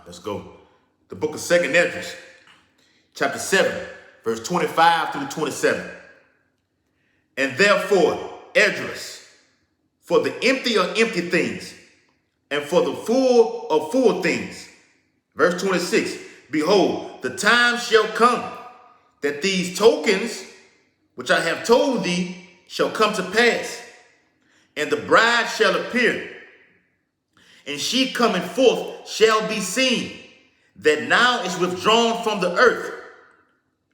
Let's go. The book of 2nd Esdras, chapter 7, verse 25 through 27. And therefore, Esdras, for the empty are empty things, and for the full are full things. Verse 26, behold, the time shall come that these tokens, which I have told thee, shall come to pass, and the bride shall appear, and she coming forth shall be seen, that now is withdrawn from the earth.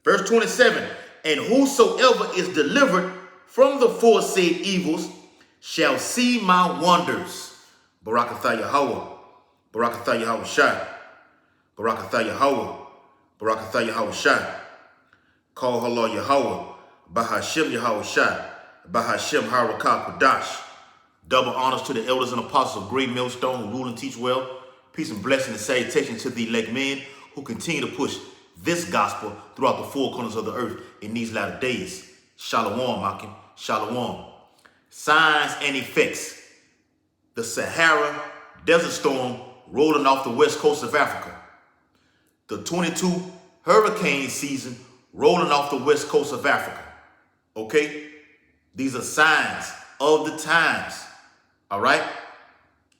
Verse 27, and whosoever is delivered from the foresaid evils shall see my wonders. Barakatha Yahweh, Barakatha Yahweh Shai, Barakatha Yahweh, Barakatha Yahweh Shai. Call Halal Yahweh, Bahashem Yahweh Shai, Bahashem Harakah Kodash. Double honors to the elders and apostles of Great Millstone who rule and teach well. Peace and blessing and salutation to the elect men who continue to push this gospel throughout the four corners of the earth in these latter days. Shalom, Akim. Shalom. Signs and effects. The Saharan desert storm rolling off the west coast of Africa. The 22 hurricane season rolling off the west coast of Africa. Okay? These are signs of the times. All right?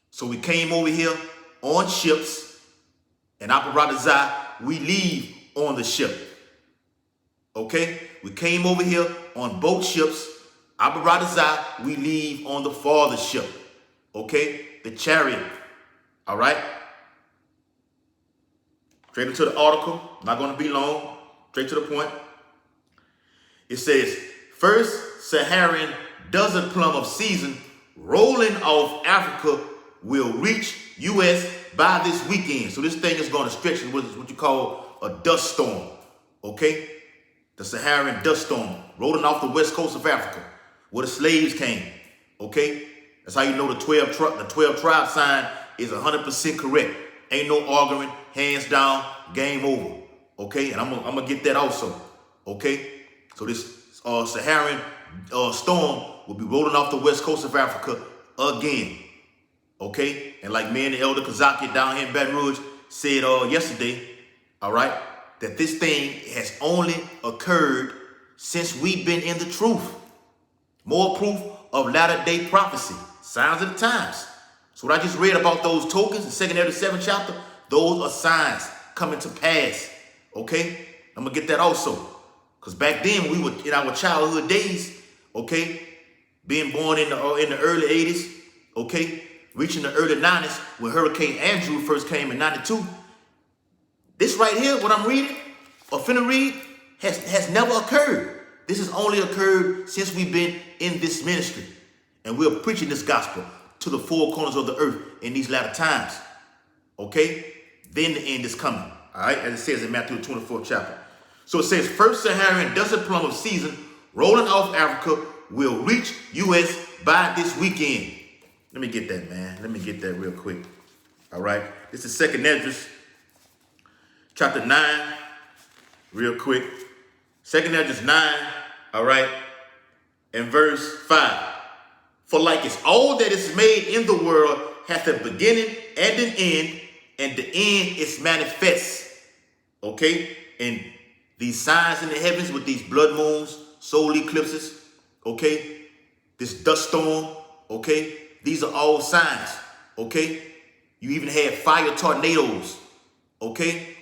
So we came over here on ships, and Aparadazai, we leave on the ship. Okay? We came over here on boat ships. Aparadazai, we leave on the farther ship. Okay? The chariot. All right? Straight into the article. Not going to be long. Straight to the point. It says, first Saharan desert plum of season rolling off Africa will reach U.S. by this weekend. So this thing is going to stretch into what you call a dust storm. Okay? The Saharan dust storm rolling off the west coast of Africa where the slaves came. Okay? That's how you know the 12 tribe sign is 100% correct. Ain't no arguing, hands down, game over. Okay? And I'm gonna get that also. Okay? So this Saharan storm will be rolling off the west coast of Africa again. Okay? And like me and the elder Kazaki down here in Baton Rouge said yesterday, all right, that this thing has only occurred since we've been in the truth. More proof of latter-day prophecy. Signs of the times. So what I just read about those tokens in 2nd Esdras 7th chapter, those are signs coming to pass. Okay? I'm going to get that also. Because back then, we were in our childhood days, okay, being born in the early 80s, okay, reaching the early 90s when Hurricane Andrew first came in 92. This right here, what I'm reading, or finna read, has never occurred. This has only occurred since we've been in this ministry. And we're preaching this gospel to the four corners of the earth in these latter times. Okay? Then the end is coming. All right? As it says in Matthew 24th chapter. So it says, first Saharan desert plum of season rolling off Africa will reach U.S. by this weekend. Let me get that, man. Let me get that real quick. All right? This is 2nd Esdras, chapter 9, real quick. 2nd Esdras 9, all right, and verse 5. For like as all that is made in the world hath a beginning and an end, and the end is manifest. Okay? And these signs in the heavens with these blood moons, solar eclipses, okay? This dust storm, okay? These are all signs, okay? You even had fire tornadoes, okay?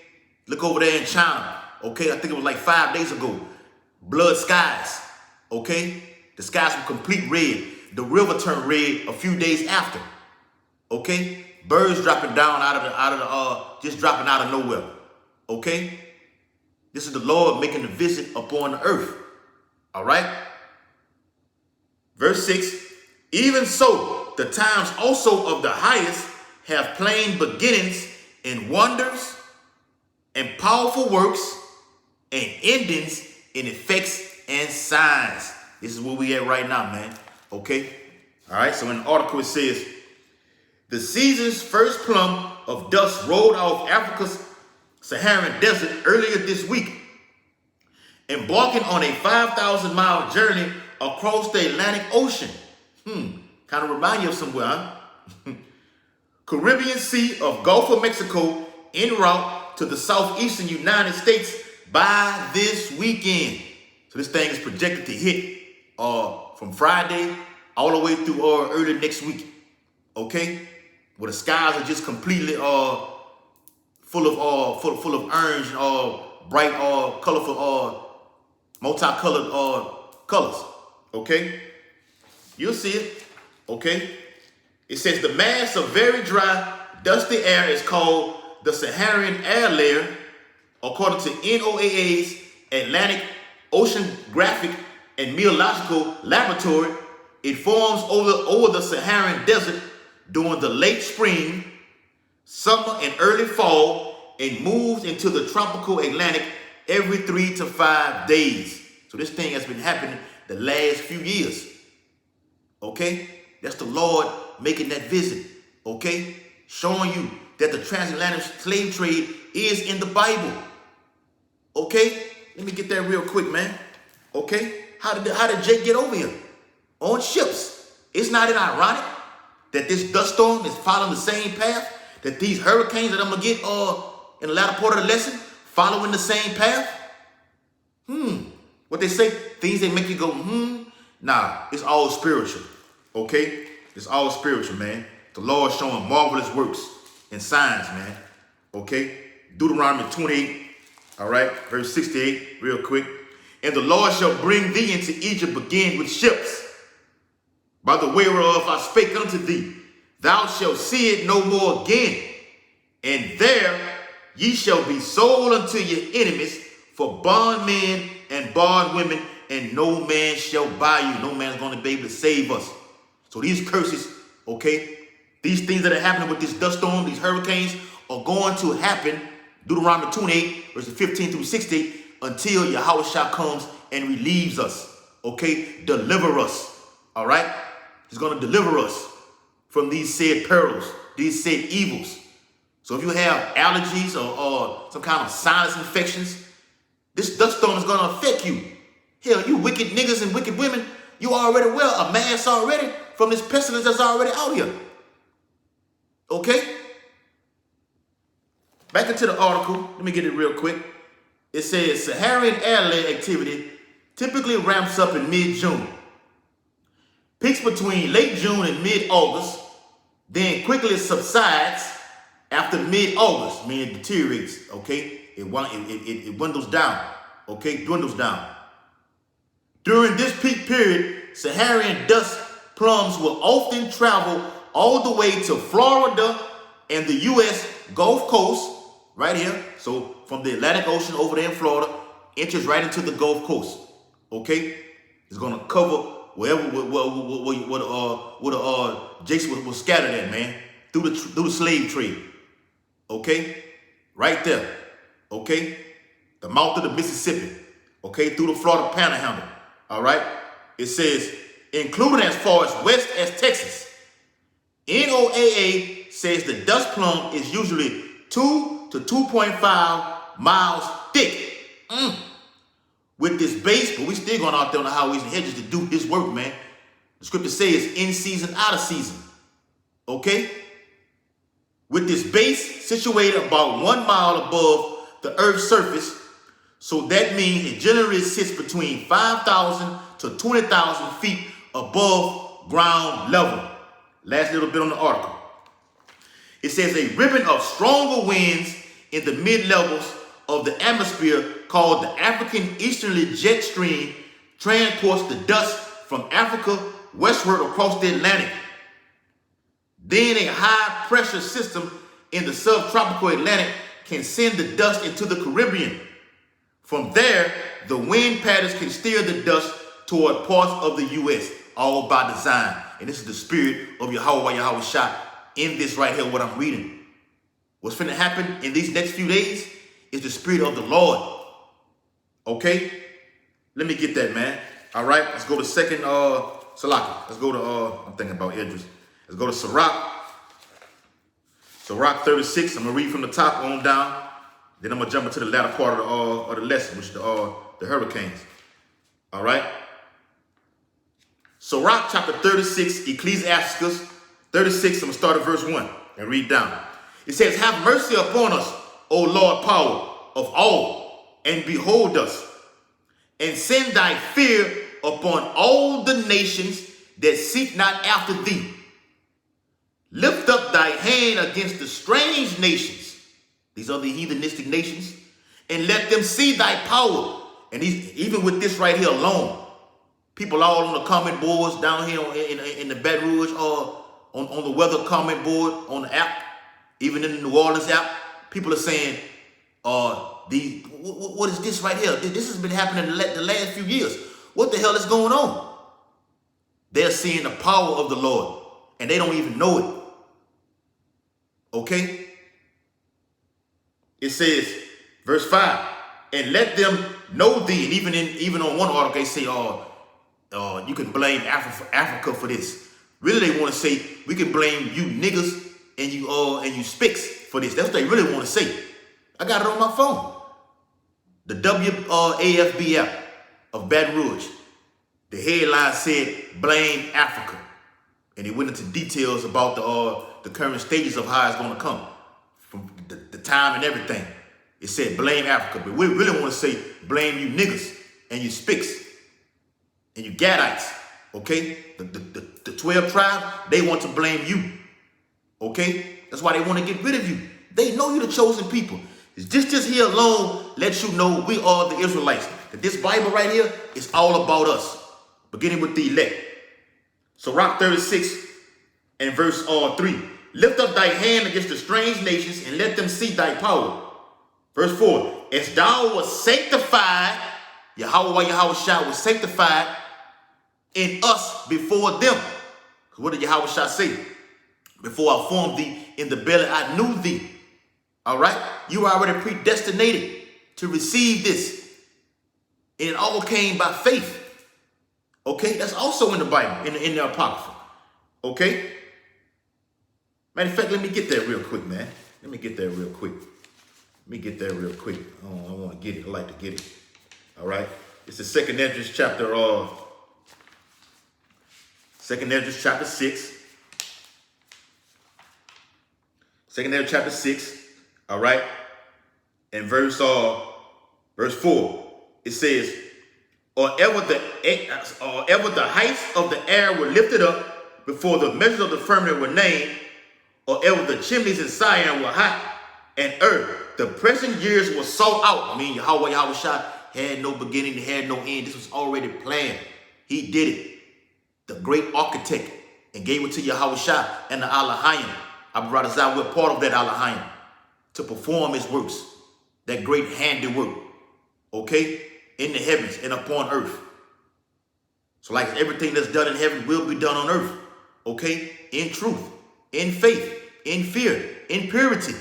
Look over there in China, okay? I think it was like 5 days ago. Blood skies, okay? The skies were complete red. The river turned red a few days after, okay? Birds dropping down just dropping out of nowhere, okay? This is the Lord making a visit upon the earth. All right? Verse 6, even so, the times also of the highest have plain beginnings in wonders and powerful works and endings in effects and signs. This is where we at right now, man. Okay? All right? So in the article it says, the season's first plum of dust rolled off Africa's Saharan desert earlier this week, embarking on a 5,000-mile journey across the Atlantic Ocean. Kind of remind you of somewhere, huh? Caribbean Sea of Gulf of Mexico en route to the southeastern United States by this weekend. So this thing is projected to hit from Friday all the way through early next week. Okay, where the skies are just completely full of orange and bright colorful multicolored colors. Okay, you'll see it. Okay, it says the mass of very dry, dusty air is called the Saharan air layer, according to NOAA's Atlantic Oceanographic and Meteorological Laboratory. It forms over the Saharan desert during the late spring, summer, and early fall, and moves into the tropical Atlantic every 3 to 5 days. So this thing has been happening the last few years. Okay? That's the Lord making that visit. Okay? Showing you that the transatlantic slave trade is in the Bible. Okay? Let me get that real quick, man. Okay? How did Jake get over here? On ships. It's not ironic that this dust storm is following the same path, that these hurricanes that I'm going to get in the latter part of the lesson following the same path? What they say, things that make you go, Nah, it's all spiritual. Okay? It's all spiritual, man. The Lord showing marvelous works and signs, man. Okay? Deuteronomy 28, all right, verse 68, real quick. And the Lord shall bring thee into Egypt again with ships, by the way whereof I spake unto thee. Thou shalt see it no more again. And there ye shall be sold unto your enemies for bondmen and bondwomen, and no man shall buy you. No man's going to be able to save us. So these curses, okay, these things that are happening with this dust storm, these hurricanes, are going to happen, Deuteronomy 28, verses 15 through 60, until Yahushua comes and relieves us, okay, deliver us, all right? He's going to deliver us from these said perils, these said evils. So if you have allergies or some kind of sinus infections, this dust storm is going to affect you. Hell, you wicked niggas and wicked women, you already wear a mask already from this pestilence that's already out here. Okay? Back into the article. Let me get it real quick. It says Saharan air layer activity typically ramps up in mid-June. Peaks between late June and mid-August, then quickly subsides after mid-August, meaning it deteriorates, okay? It dwindles down, okay? Dwindles down. During this peak period, Saharan dust plumes will often travel all the way to Florida and the U.S. Gulf Coast, right here. So from the Atlantic Ocean over there in Florida, enters right into the Gulf Coast, okay? It's going to cover wherever Jakes was scattered at, man, through the slave trade, okay? Right there, okay? The mouth of the Mississippi, okay? Through the Florida Panhandle, all right? It says, including as far as west as Texas. NOAA says the dust plume is usually 2 to 2.5 miles thick. With this base, but we still going out there on the highways and hedges to do his work, man. The scripture says in season, out of season. Okay? With this base situated about 1 mile above the earth's surface, so that means it generally sits between 5,000 to 20,000 feet above ground level. Last little bit on the article. It says a ribbon of stronger winds in the mid-levels of the atmosphere called the African Easterly Jet Stream transports the dust from Africa westward across the Atlantic. Then a high pressure system in the subtropical Atlantic can send the dust into the Caribbean. From there, the wind patterns can steer the dust toward parts of the U.S., all by design. And this is the spirit of Yahushua in this right here, what I'm reading. What's finna happen in these next few days is the spirit of the Lord. Okay? Let me get that, man. All right? Let's go to second Salaki. Let's go to, I'm thinking about Idris. Let's go to Sirach. Sirach 36. I'm going to read from the top on down. Then I'm going to jump into the latter part of the lesson, which is the hurricanes. All right? Sirach chapter 36, Ecclesiasticus 36. I'm going to start at verse 1. and read down. It says, have mercy upon us, O Lord, power of all, and behold us, and send thy fear upon all the nations that seek not after thee. Lift up thy hand against the strange nations, these are the heathenistic nations, and let them see thy power. And even with this right here alone, people all on the comment boards down here in the Baton Rouge, or on the weather comment board, on the app, even in the New Orleans app, people are saying, what is this right here? This has been happening the last few years. What the hell is going on? They're seeing the power of the Lord, and they don't even know it. Okay? It says, verse 5, and let them know thee. And even on one article, they say, you can blame Africa for this. Really, they want to say, we can blame you niggas and you spicks for this. That's what they really want to say. I got it on my phone. The WAFB app of Baton Rouge. The headline said, blame Africa. And it went into details about the current stages of how it's going to come. From the time and everything. It said, blame Africa. But we really want to say, blame you niggas and you spicks and you Gadites. Okay? The 12 tribes, they want to blame you. Okay? That's why they want to get rid of you. They know you're the chosen people. It's just here alone lets you know we are the Israelites. That this Bible right here is all about us. Beginning with the elect. So Rock 36 and verse 3. Lift up thy hand against the strange nations and let them see thy power. Verse 4. As thou wast sanctified, Yahweh was sanctified in us before them. What did Yahweh say? Before I formed thee in the belly, I knew thee. All right? You were already predestinated to receive this. And it all came by faith. Okay? That's also in the Bible, in the Apocrypha. Okay? Matter of fact, let me get that real quick, man. Let me get that real quick. I want to get it. I like to get it. All right? It's the second Esdras chapter 6. Second Esdras chapter 6. All right? And verse 4. It says, or ever the heights of the air were lifted up before the measures of the firmament were named, or ever the chimneys in Saharan were hot, and earth, the present years were sought out. I mean, Yahweh had no beginning, it had no end. This was already planned. He did it. The great architect, and gave it to Yahweh and the Elohim. Abradazah, we're part of that Elohim to perform his works, that great handiwork, okay, in the heavens and upon earth. So like everything that's done in heaven will be done on earth, okay, in truth, in faith, in fear, in purity,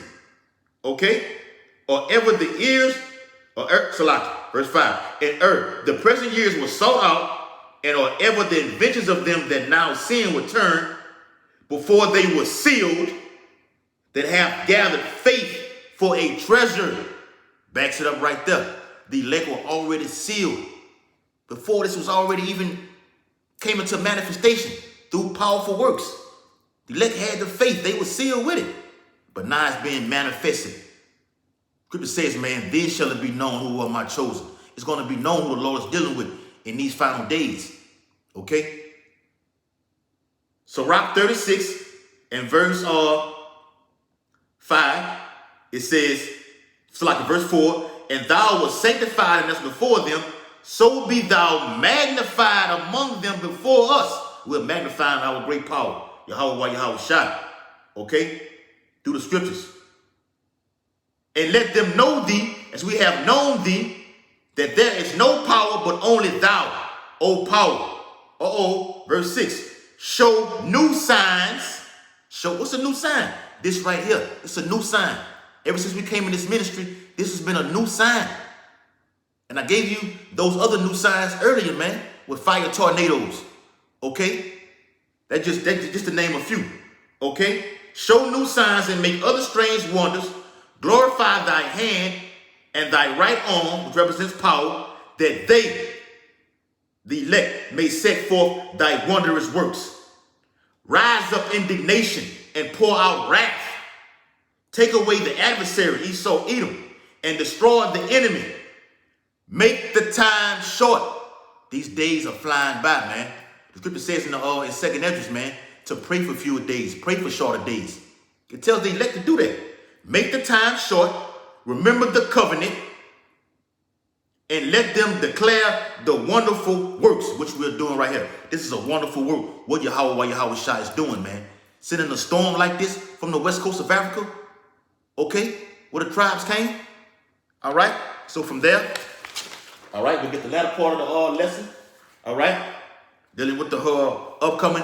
okay, or ever the ears, or earth, Salaki, verse 5, and earth, the present years were sought out, and or ever the inventions of them that now sin were turned, before they were sealed, that have gathered faith for a treasure. Backs it up right there. The elect were already sealed. Before this was already even came into manifestation through powerful works. The elect had the faith. They were sealed with it. But now it's being manifested. Scripture says, man, this shall it be known who are my chosen. It's going to be known who the Lord is dealing with in these final days. Okay? So Rock 36 and verse 5, it says, so like in verse 4, and thou wast sanctified in us before them, so be thou magnified among them before us. We're magnifying our great power. Yahweh Shai. Okay? Through the scriptures. And let them know thee, as we have known thee, that there is no power but only thou, O power. Verse 6. Show new signs. What's a new sign? This right here. It's a new sign. Ever since we came in this ministry, this has been a new sign. And I gave you those other new signs earlier, man, with fire tornadoes. Okay? That's just to name a few. Okay? Show new signs and make other strange wonders. Glorify thy hand and thy right arm, which represents power, that they, the elect, may set forth thy wondrous works. Rise up indignation and pour out wrath. Take away the adversary, Esau, Edom, and destroy the enemy. Make the time short. These days are flying by, man. The scripture says in 2nd Esdras, man, to pray for fewer days, pray for shorter days. It tells the elect to do that. Make the time short, remember the covenant, and let them declare the wonderful works, which we're doing right here. This is a wonderful work. What Yahweh Shai is doing, man. Sending a storm like this from the west coast of Africa, okay, where the tribes came. All right, so from there, all right, we'll get the latter part of the lesson, all right, dealing with the upcoming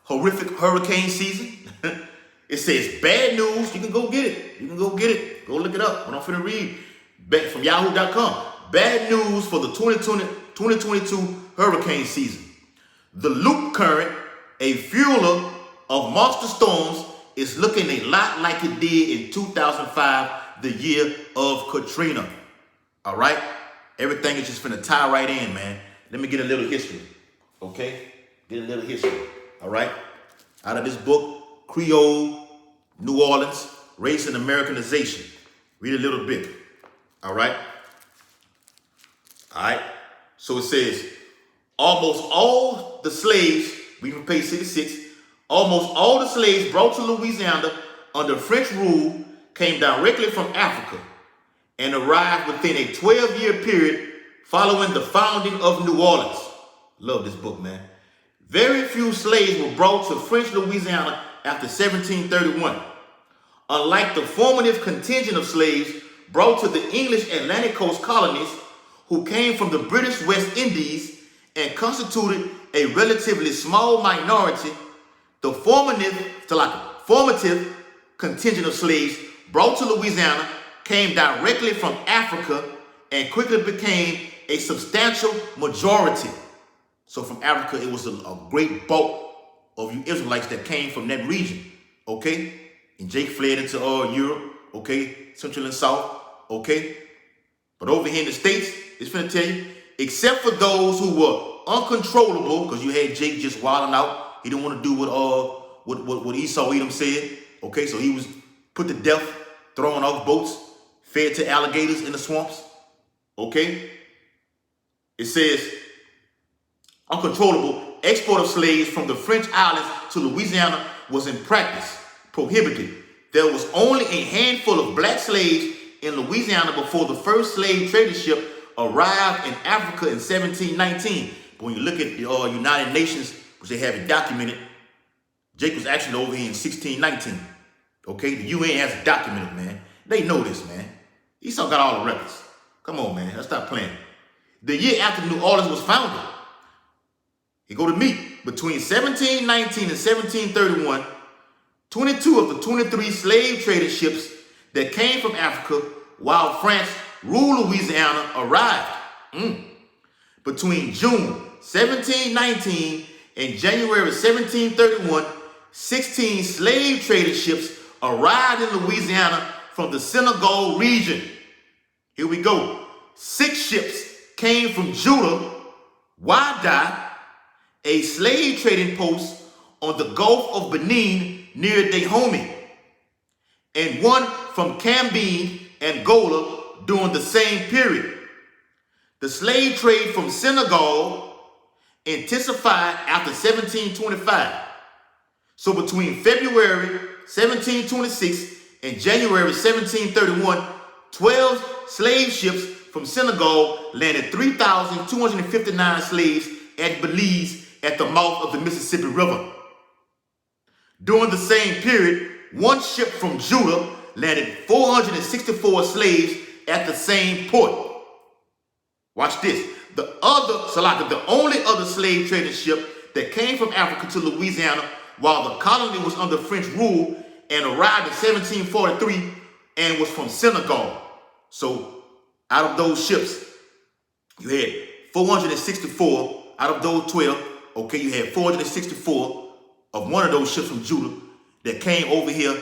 horrific hurricane season. It says bad news. You can go get it. You can go get it. Go look it up. What I'm finna read back from yahoo.com. Bad news for the 2022 hurricane season. The loop current, a fueler of monster storms, is looking a lot like it did in 2005, the year of Katrina. All right? Everything is just finna tie right in, man. Let me get a little history, okay? Get a little history, all right? Out of this book, Creole, New Orleans, Race and Americanization. Read a little bit, all right? All right, so it says, almost all the slaves, read from page 66, almost all the slaves brought to Louisiana under French rule came directly from Africa and arrived within a 12-year period following the founding of New Orleans. Love this book, man. Very few slaves were brought to French Louisiana after 1731. Unlike the formative contingent of slaves brought to the English Atlantic coast colonies, who came from the British West Indies and constituted a relatively small minority, the formative contingent of slaves brought to Louisiana came directly from Africa and quickly became a substantial majority. So from Africa, it was a great bulk of you Israelites that came from that region, okay? And Jake fled into Europe, okay? Central and South, okay? But over here in the States, it's finna tell you, except for those who were uncontrollable, because you had Jake just wilding out. He didn't want to do what Esau Edom said. Okay, so he was put to death, thrown off boats, fed to alligators in the swamps. Okay? It says, uncontrollable export of slaves from the French islands to Louisiana was in practice prohibited. There was only a handful of black slaves in Louisiana before the first slave trading ship arrived in Africa in 1719. But when you look at the United Nations, which they have it documented, Jake was actually over here in 1619. Okay, the UN has it documented, man. They know this, man. Esau got all the records. Come on, man, let's stop playing. The year after New Orleans was founded, he go to meet between 1719 and 1731, 22 of the 23 slave trading ships that came from Africa while France ruled Louisiana arrived. Between June 1719 and January 1731, 16 slave trading ships arrived in Louisiana from the Senegal region. Here we go. 6 ships came from Judah, Wada, a slave trading post on the Gulf of Benin near Dahomey, and 1 from Cambine, Angola, during the same period. The slave trade from Senegal intensified after 1725. So between February 1726 and January 1731, 12 slave ships from Senegal landed 3,259 slaves at Belize at the mouth of the Mississippi River. During the same period, 1 ship from Judah landed 464 slaves at the same port. Watch this. The only other slave trading ship that came from Africa to Louisiana while the colony was under French rule and arrived in 1743 and was from Senegal. So out of those ships, you had 464 out of those 12. Okay, you had 464 of one of those ships from Judah that came over here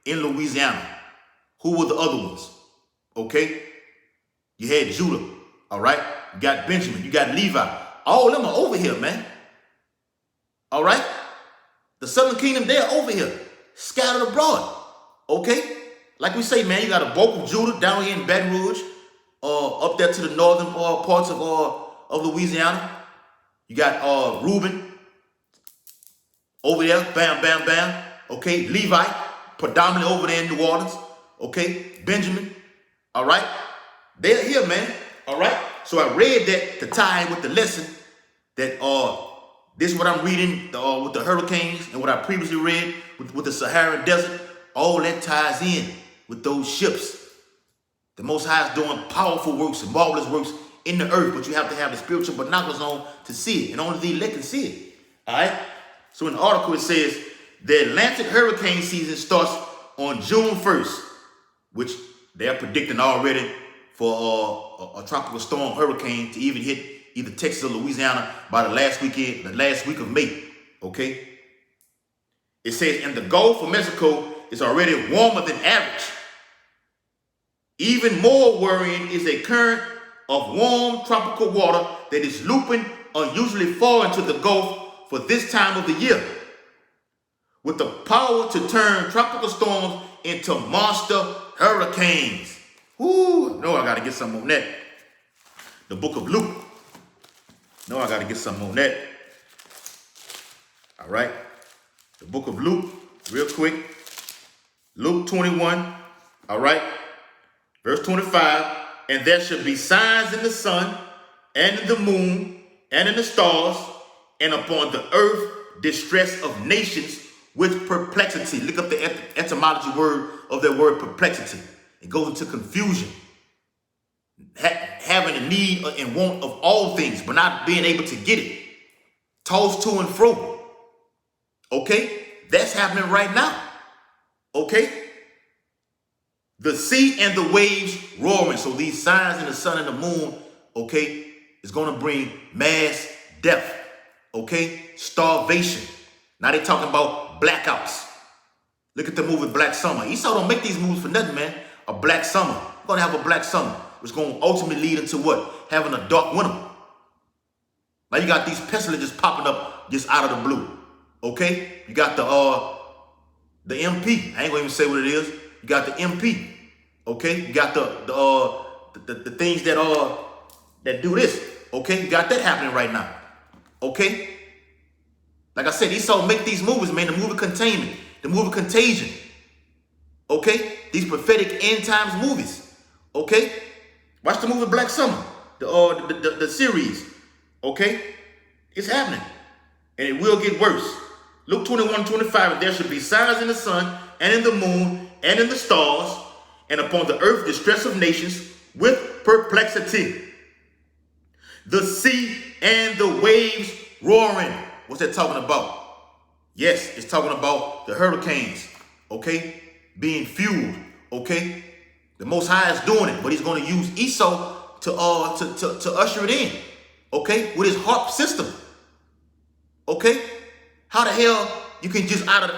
in Louisiana. Who were the other ones? Okay, you had Judah. All right, you got Benjamin, you got Levi. All of them are over here, man. All right, the Southern Kingdom, they're over here. scattered abroad. Okay? Like we say, man, you got a bulk of Judah down here in Baton Rouge, up there to the northern parts of Louisiana. You got Reuben over there, bam, bam, bam. Okay, Levi, predominantly over there in New Orleans. Okay, Benjamin. All right, they're here, man. All right. So I read that to tie in with the lesson that this is what I'm reading with the hurricanes and what I previously read with the Saharan desert. All that ties in with those ships. The Most High is doing powerful works and marvelous works in the earth, but you have to have the spiritual binoculars on to see it, and only the elect can see it. All right. So in the article it says the Atlantic hurricane season starts on June 1st, which they are predicting already for a tropical storm hurricane to even hit either Texas or Louisiana by the last week of May. Okay. It says in the Gulf of Mexico it's already warmer than average. Even more worrying is a current of warm tropical water that is looping unusually far into the Gulf for this time of the year, with the power to turn tropical storms into monster hurricanes. Ooh, no, I got to get something on that. The book of Luke. No, I got to get something on that. All right. The book of Luke, real quick. Luke 21, all right. Verse 25, and there shall be signs in the sun and in the moon and in the stars, and upon the earth distress of nations with perplexity. Look up the etymology word of that word perplexity. It goes into confusion. Having a need and want of all things, but not being able to get it. Tossed to and fro. Okay? That's happening right now. Okay? The sea and the waves roaring. So these signs in the sun and the moon, okay, is going to bring mass death. Okay? Starvation. Now they're talking about blackouts. Look at the movie Black Summer. Esau don't make these movies for nothing, man. A black summer. We're going to have a black summer, which is going to ultimately lead into what? Having a dark winter. Now you got these pestilences popping up just out of the blue. Okay? You got the MP. I ain't going to even say what it is. You got the MP. Okay? You got the things that do this. Okay? You got that happening right now. Okay? Like I said, Esau make these movies, man. The movie Containment. The movie Contagion. Okay? These prophetic end times movies. Okay? Watch the movie Black Summer. The series. Okay? It's happening. And it will get worse. Luke 21:25, there should be signs in the sun and in the moon and in the stars, and upon the earth distress of nations with perplexity. The sea and the waves roaring. What's that talking about? Yes, it's talking about the hurricanes, okay, being fueled, okay. The Most High is doing it, but he's going to use Esau to usher it in, okay, with his harp system, okay. How the hell you can just out of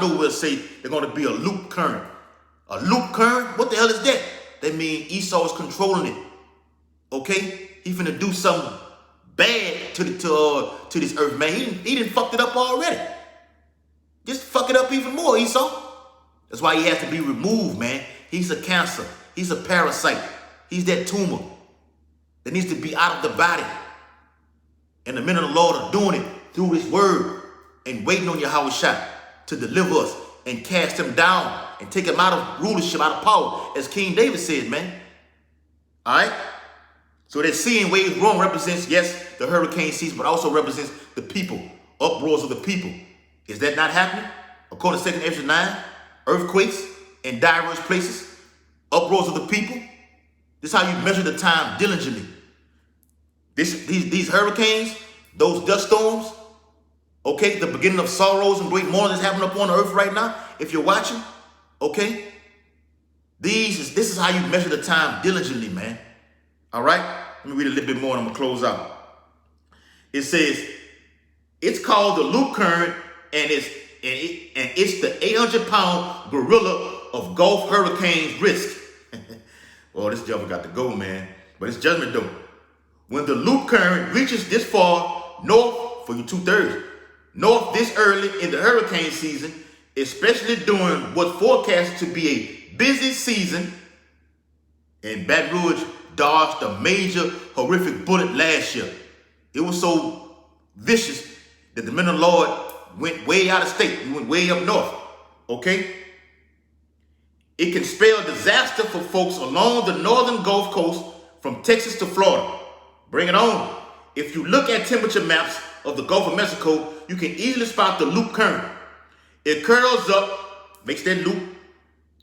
nowhere say they're going to be a loop current? A loop current? What the hell is that? That means Esau is controlling it. Okay, he finna do something bad to this earth, man. He done fucked it up already. Just fuck it up even more, Esau. That's why he has to be removed, man. He's a cancer. He's a parasite. He's that tumor that needs to be out of the body. And the men of the Lord are doing it through his word and waiting on Yahushua to deliver us and cast him down and take him out of rulership, out of power, as King David said, man. All right? So that sea and waves roaring represents, yes, the hurricane season, but also represents the people, uproars of the people. Is that not happening? According to 2 Ezra 9, earthquakes in diverse places, uproars of the people. This is how you measure the time diligently. These hurricanes, those dust storms, okay, the beginning of sorrows and great mourning that's happening up on the earth right now, if you're watching, okay, this is how you measure the time diligently, man. All right, let me read a little bit more and I'm gonna close out. It says, it's called the loop current, and it's the 800-pound gorilla of Gulf hurricanes risk. Well, this jumper got to go, man, but it's judgment though. When the loop current reaches this far north, for you 2/3, north this early in the hurricane season, especially during what forecast to be a busy season. And Baton Rouge dodged a major horrific bullet last year. It was so vicious that the men of the Lord went way out of state. We went way up north. Okay? It can spell disaster for folks along the northern Gulf Coast from Texas to Florida. Bring it on. If you look at temperature maps of the Gulf of Mexico, you can easily spot the loop current. It curls up, makes that loop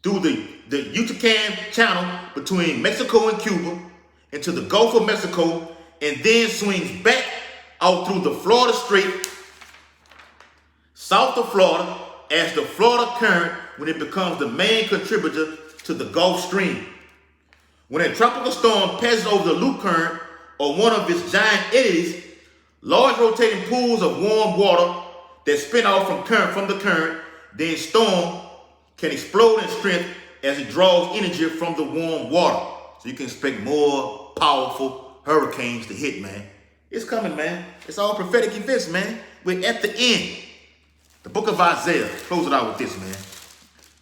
through the Yucatan Channel between Mexico and Cuba into the Gulf of Mexico, and then swings back out through the Florida Strait, south of Florida, as the Florida current when it becomes the main contributor to the Gulf Stream. When a tropical storm passes over the loop current or one of its giant eddies, large rotating pools of warm water that spin off from the current, then storm, can explode in strength as it draws energy from the warm water. So you can expect more powerful hurricanes to hit, man. It's coming, man. It's all prophetic events, man. We're at the end. The book of Isaiah. Close it out with this, man.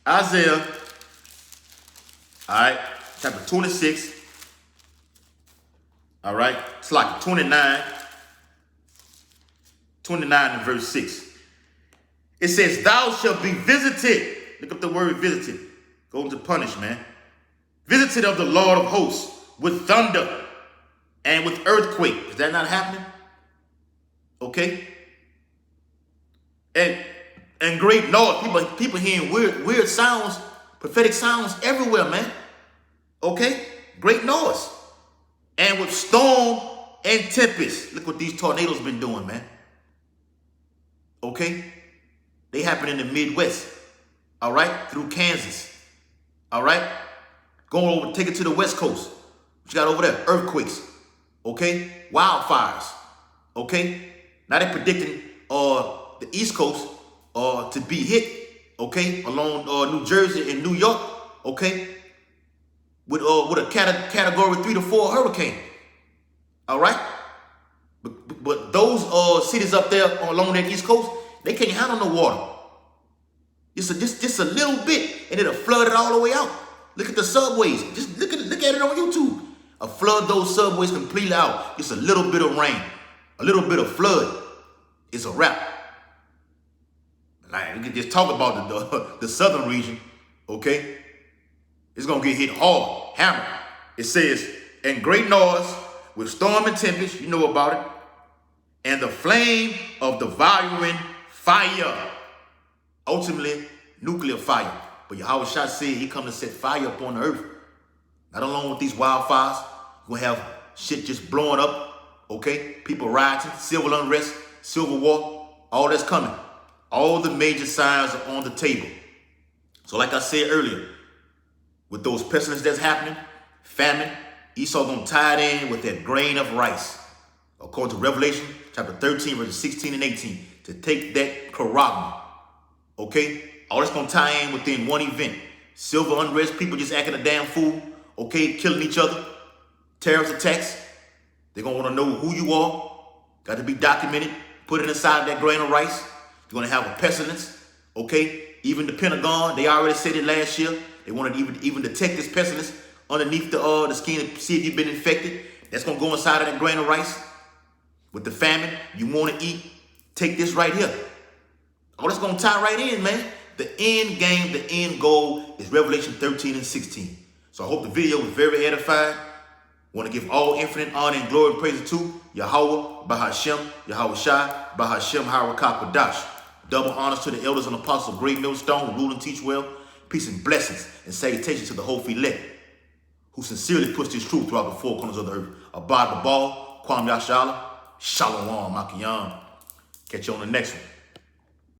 Isaiah, all right, chapter 26. All right, it's like 29 and verse 6. It says, thou shalt be visited. Look up the word visited. Go to punish, man. Visited of the Lord of hosts with thunder and with earthquake. Is that not happening? Okay. And great noise. People hearing weird sounds, prophetic sounds everywhere, man. Okay? Great noise. And with storm and tempest. Look what these tornadoes been doing, man. Okay? They happen in the Midwest. All right? Through Kansas. All right? Going over, take it to the West Coast. What you got over there? Earthquakes. Okay? Wildfires. Okay? Now they're predicting the East Coast to be hit, okay, along New Jersey and New York, okay, with a category 3 to 4 hurricane. All right? But those cities up there along that East Coast, they can't handle no water. Just a little bit, and it'll flood it all the way out. Look at the subways. Just look at it on YouTube. A flood those subways completely out. Just a little bit of rain, a little bit of flood. It's a wrap. Like, we can just talk about the southern region, okay? It's gonna get hit hard, hammered. It says, and great noise with storm and tempest, you know about it, and the flame of devouring fire. Ultimately, nuclear fire. But Yahweh Shah said he come to set fire upon the earth. Not alone with these wildfires, we're gonna have shit just blowing up, okay? People rioting, civil unrest, civil war, all that's coming. All the major signs are on the table. So like I said earlier, with those pestilence that's happening, famine, Esau gonna tie it in with that grain of rice. According to Revelation chapter 13, verses 16 and 18, to take that charagma. Okay? All that's gonna tie in within one event. Civil unrest, people just acting a damn fool, okay, killing each other, terrorist attacks. They're gonna wanna know who you are. Got to be documented, put it inside that grain of rice. You're gonna have a pestilence, okay? Even the Pentagon, they already said it last year. They want to even detect this pestilence underneath the skin to see if you've been infected. That's gonna go inside of that grain of rice. With the famine, you want to eat, take this right here. Oh, that's gonna tie right in, man. The end game, the end goal is Revelation 13 and 16. So I hope the video was very edifying. Want to give all infinite honor and glory and praise to Yahweh, Bahashem, Yahweh Shai, Bahashem, Harakah, Kodash. Double honors to the elders and apostles of Great Millstone who rule and teach well. Peace and blessings and salutations to the whole elect who sincerely push this truth throughout the four corners of the earth. Abad the ball, Kwam Yashala, Shalom, Makiyan. Catch you on the next one.